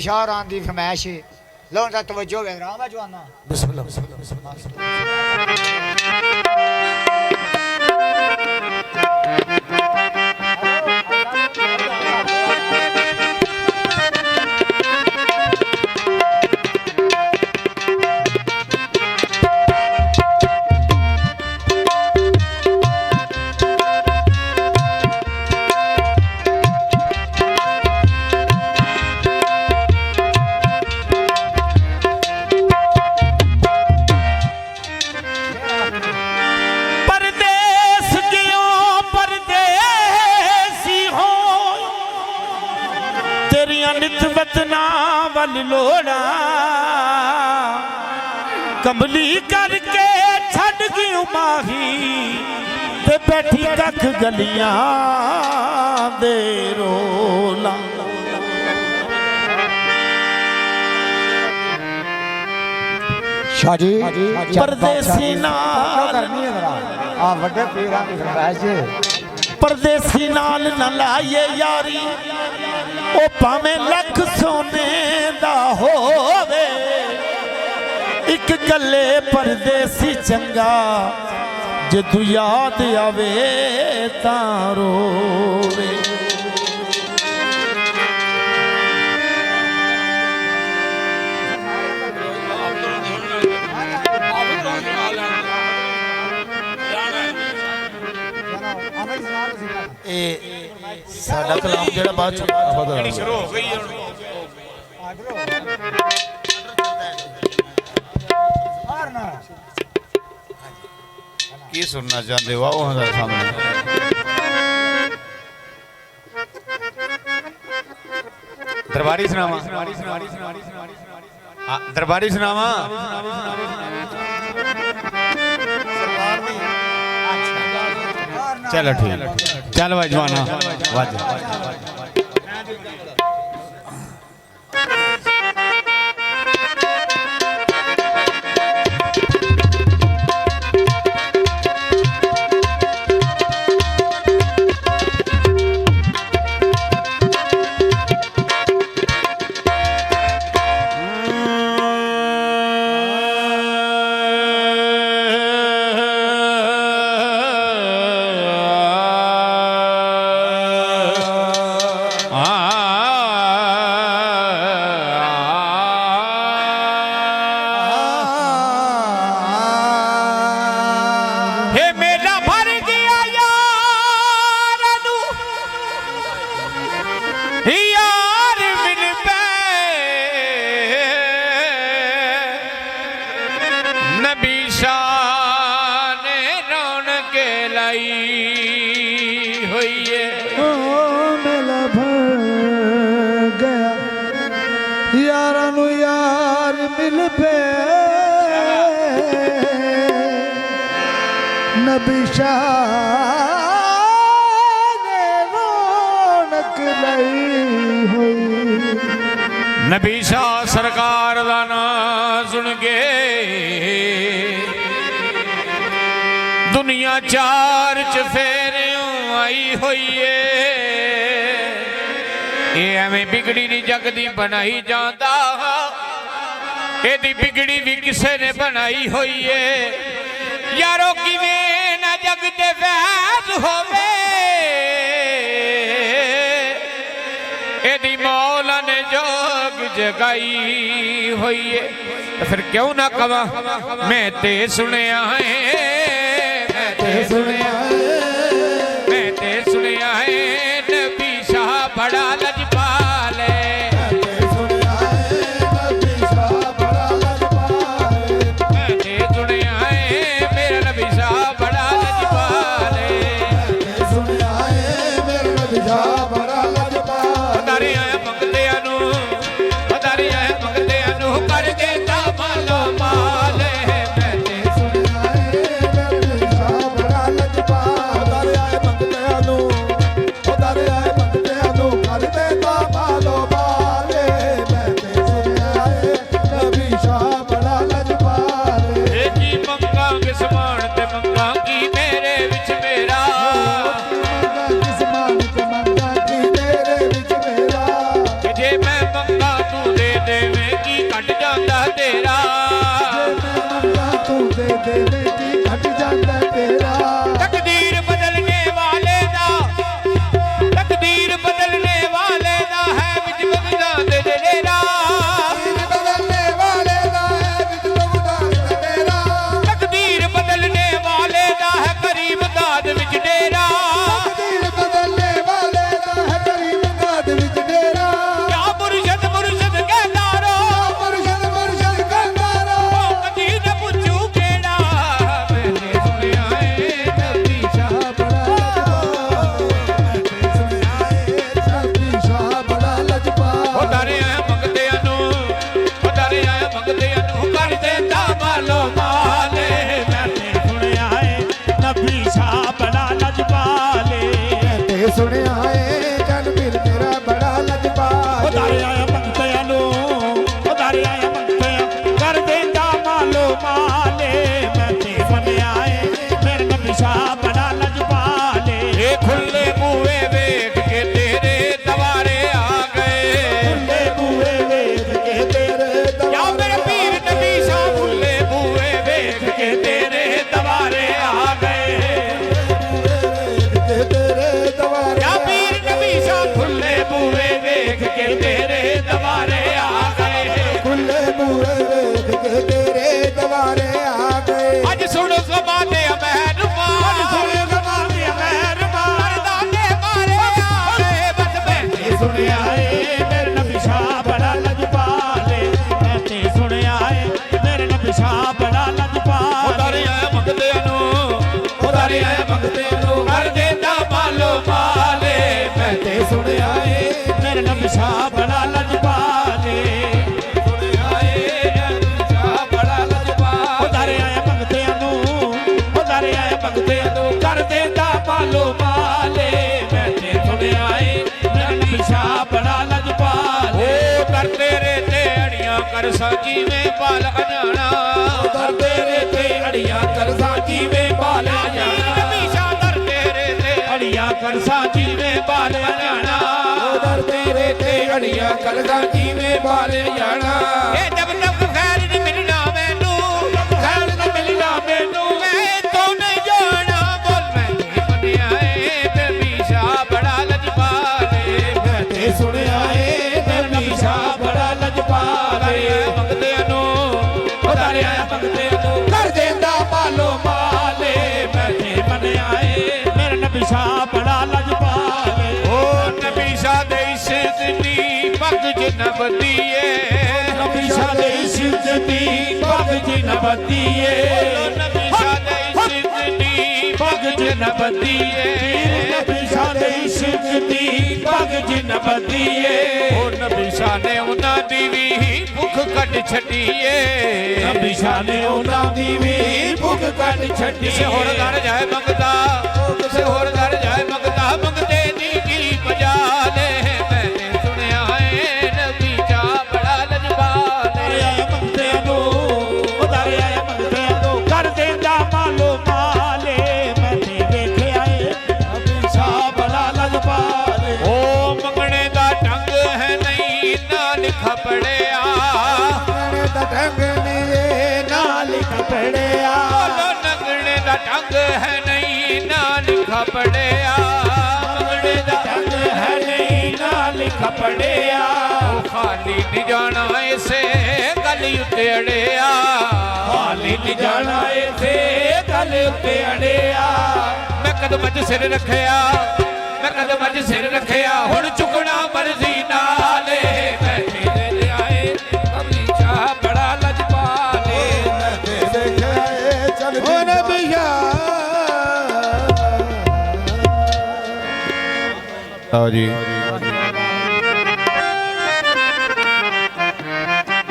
शाहरान दी फरमाइश लो दा तवज्जो है राम जवाना बिस्मिल्लाह लोड़ा कमली करके छड़ गई माही ते बैठी कख गलियां दे रोला शाह जी परदेसी नाल आ वड्डे पीरां दी फरमाइश परदेसी नाल न लाइए यारी ओ भावें लख सोने दा होवे इक गल्ले परदेसी चंगा जे तू याद आवे तां रोवे साडा कलाम जेड़ा बाद शुरू हो गई की सुनना चाहते हो आओ हमारे सामने दरबारी सुनावा दरबारी सुनावा चलो ठीक चल भाई जवाना नबी शाह ने रौनक लाई हुई नबी शाह सरकार दा नाम सुन के दुनिया चार चफेरियों आई हुई है ये एवें बिगड़ी नहीं जगदी बनाई जाता एदी बिगड़ी भी किसे ने बनाई हुई है यारो किवें ना जग ते वैद होवे एदी मौला ने जोग जगाई हुई है तो फिर क्यों ना कवा मैं ते सुनिया है मैं ते सुनिया है नबी शाह बड़ा लजपाल है माल है मैं ते सुनिया है ਸੁਣਿਆ ਏ ਜਨ ਵੀਰ ਤੇਰਾ ਬੜਾ ਲਜਪਾਲ ਉਧਾਰੇ ਆਇਆ ਭਗਤਾਂ ਨੂੰ ਉਧਾਰੇ ਆਇਆ ਭਗਤਾਂ ਕਰ ਦੇਂਦਾ ਮਾਲੋ ਮਾਲੇ ਮੈਂ ਤੇ ਸੁਣਿਆ ਏ ਮੇਰੇ ਨਬੀ ਸ਼ਾਹ ਬੜਾ ਲਜਪਾਲੇ ਇਹ ਖੁੱਲੇ ਬੂਹੇ ਵੇਖ ਕੇ ਤੇਰੇ ਦਵਾਰੇ ਆ ਗਏ ਖੁੱਲੇ ਬੂਹੇ ਵੇਖ ਕੇ ਤੇਰੇ ਯਾ ਮੇਰੇ ਪੀਰ ਨਬੀ ਸ਼ਾਹ ਖੁੱਲੇ ਬੂਹੇ ਵੇਖ ਕੇ ਤੇਰੇ ਦਵਾਰੇ ਆ ਗਏ ਤੇਰੇ ਦਵਾਰੇ ਯਾ ਪੀਰ ਨਬੀ ਸ਼ਾਹ ਖੁੱਲੇ ਬੂਹੇ ਵੇਖ ਕੇ ਤੇਰੇ ਦਵਾਰੇ ਆ ਗਏ ਖੁੱਲੇ ਬੂਹੇ ਵੇਖ ਕੇ ਤੇਰੇ ਦਵਾਰੇ ਆ ਗਏ ਅੱਜ ਸੁਣ ਜ਼ਮਾਨੇ ਮਹਿਰਬਾਨ ਸੁਣ ਗਵਾਨੇ ਮਹਿਰਬਾਨ ਮਰਦਾਨੇ ਮਾਰੇ ਆ ਗਏ ਬਸ ਬੈਠੇ ਸੁਣਿਆ ਏ ਮੇਰੇ ਨਬੀ ਸ਼ਾਹ ਬੜਾ ਲਜਪਾਲੇ ਮੈਂ ਤੇ ਸੁਣਿਆ ਏ ਮੇਰੇ ਨਬੀ ਸ਼ਾਹ ਬੜਾ ਲਜਪਾਲੇ ਉਧਾਰੇ ਆਇਆ ਮੰਗਦਿਆਂ ਨੂੰ ਉਧਾਰੇ ਆਇਆ ਭਗਤਾਂ ਨੂੰ ਕਰ ਦੇਂਦਾ ਮਾਲੋ ਮਾਲੇ ਮੈਂ ਤੇ ਸੁਣਿਆ ਏ ਮੇਰੇ ਨਬੀ ਸ਼ਾਹ ਬੜਾ ਲਜਪਾਲੇ ਸੁਣਿਆ ਏ ਸ਼ਾਹ ਬੜਾ ਲਜਪਾਲ ਉਧਾਰੇ ਆਇਆ ਭਗਤਾਂ ਨੂੰ ਉਧਾਰੇ ਆਇਆ ਭਗਤਾਂ ਨੂੰ ਕਰ ਦੇਂਦਾ ਮਾਲੋ ਮਾਲੇ ਮੈਂ ਤੇ ਸੁਣਿਆ ਏ ਮੇਰੇ ਨਬੀ ਸ਼ਾਹ ਬੜਾ ਲਜਪਾਲੇ ਓ ਕਰ ਤੇਰੇ ਤੇ ਅੜੀਆਂ ਕਰ ਜਿਵੇਂ ਬਾਲ ਅਜਾਣਾ ਦਰ ਤੇਰੇ ਤੇ ਅੜੀਆਂ ਕਰਸਾਂ ਜੀਵੇਂ ਬਾਲਿਆ ਜਾਣਾ ਨਬੀ ਸ਼ਾਹ ਦਰ ਤੇਰੇ ਤੇ ਅੜੀਆਂ ਕਰਸਾਂ ਜੀਵੇਂ ਬਾਲਿਆ ਜਾਣਾ ਦਰ ਤੇਰੇ ਤੇ ਅੜੀਆਂ ਕਰਸਾਂ ਜੀਵੇਂ ਬਾਲਿਆ ਜਾਣਾ ਇਹ ਜਬ ਤੱਕ ਖੈਰ ਨਹੀਂ ਮਿਲਣਾ ਮੈਨੂੰ ਖੈਰ ਨਾ ਮਿਲਣਾ ਮੈਨੂੰ ਮੈਂ ਤੋਂ ਨਹੀਂ ਜਾਣਾ ਬੋਲ ਮੈਂ ਨਹੀਂ ਬਣਿਆ ਏ ਨਬੀ ਸ਼ਾਹ ਬੜਾ ਲਜਪਾਲੇ ਮੈਂ ਤੇ ਸੁਣਿਆ ਏ ਤੇ ਨਬੀ ਸ਼ਾਹ ਬੜਾ ਲਜਪਾਲੇ ਮੰਗਦਿਆਂ ਨੂੰ ਉਧਾਰੇ ਆਇਆ ਭਗਤੇ ਨੂੰ ਕਰ ਦੇਂਦਾ ਮਾਲੋ ਮਾਲੇ ਮੈਂ ਤੇ ਬਣਿਆ ਏ ਮੇਰੇ ਨਬੀ ਸ਼ਾਹ ਬੜਾ ਲਜਪਾਲੇ ਓ ਨਬੀ ਸ਼ਾਹ ਦੇ ਇਸ਼ਕ ਦੀ ਪੱਗ ਜਿਨ ਬੱਦੀਏ ਨਬੀ ਸ਼ਾਹ ਦੇ ਇਸ਼ਕ ਦੀ ਪੱਗ ਜਿਨ ਬੱਦੀਏ ਨਬੀ ਸ਼ਾਹ ਦੇ ਇਸ਼ਕ ਦੀ ਪੱਗ ਜਿਨ ਬੱਦੀਏ ਨਬੀ ਸ਼ਾਹ ਦੇ ਇਸ਼ਕ ਦੀ ਪੱਗ ਜਿਨ ਬੱਦੀਏ ਓ ਨਬੀ ਸ਼ਾਹ ਨੇ ਉਹਨਾਂ ਦੀ ਵੀ ਭੁੱਖ ਕੱਢ ਛੱਡੀਏ ਨਬੀ ਸ਼ਾਹ ਨੇ ਉਹਨਾਂ ਦੀ ਵੀ ਭੁੱਖ ਕੱਢ ਛੱਡੀ ਕਿਸੇ ਹੋਰ ਘਰ ਜਾਏ ਮੰਗਦਾ ਕਿਸੇ ਹੋਰ ਘਰ ਜਾਏ ਮੰਗਦਾ ਮੰਗਦੇ ਦੀ ਕੀ ਬਜਾ ਲੈ ਮੈਨੇ ਸੁਣਿਆ ਏ ਨਬੀ ਸ਼ਾਹ ਬੜਾ ਲਜਪਾਲੇ ਆਇਆ ਮੰਗਦਿਆਂ ਨੂੰ ਉਧਾਰੇ ਆਇਆ ਮੰਗਦਿਆਂ ਨੂੰ ਕਰ ਦੇਂਦਾ ਮਾਲੋ ਮਾਲੇ ਮੈਂ ਤੇ ਵੇਖਿਆ ਏ ਨਬੀ ਸ਼ਾਹ ਬੜਾ ਲਜਪਾਲੇ ਓ ਮੰਗਣੇ ਦਾ ਢੰਗ ਹੈ ਨਹੀਂ ਨਾ ਲਿਖਾ ਪੜਿਆ ਮੇਰੇ ਤਾਂ ਢੰਗ ਨੀਏ ਨਾ ਲਿਖ ਪੜਿਆ ਬੋਲੋ ਨੰਗਣੇ ਦਾ ਢੰਗ ਹੈ ਨਹੀਂ ਨਾ ਲਿਖਾ ਪੜਿਆ ਮੰਗਣੇ ਦਾ ਢੰਗ ਹੈ ਨਹੀਂ ਨਾ ਲਿਖ ਪੜਿਆ ਉਹ ਖਾਲੀ ਨਹੀਂ ਜਾਣਾ ਇਸੇ ਗੱਲ ਉੱਤੇ ਅੜਿਆ ਹਾਲੀ ਨਹੀਂ ਜਾਣਾ ਇਥੇ ਗੱਲ ਉੱਤੇ ਅੜਿਆ ਮੈਂ ਕਦਮ 'ਚ ਸਿਰ ਰੱਖਿਆ ਮੈਂ ਕਦਮ 'ਚ ਸਿਰ ਰੱਖਿਆ ਹੁਣ ਚੁੱਕਣਾ ਮਰਜ਼ੀ ਨਾਲ ਬੈਠੇ ਦੇ ਲਿਆਏ ਨਬੀ ਸ਼ਾਹ ਬੜਾ ਲਜਪਾਲੇ ਦੇਖਿਆ ਏ ਚੱਲ ਓ ਨਬੀਆ ਆਓ ਜੀ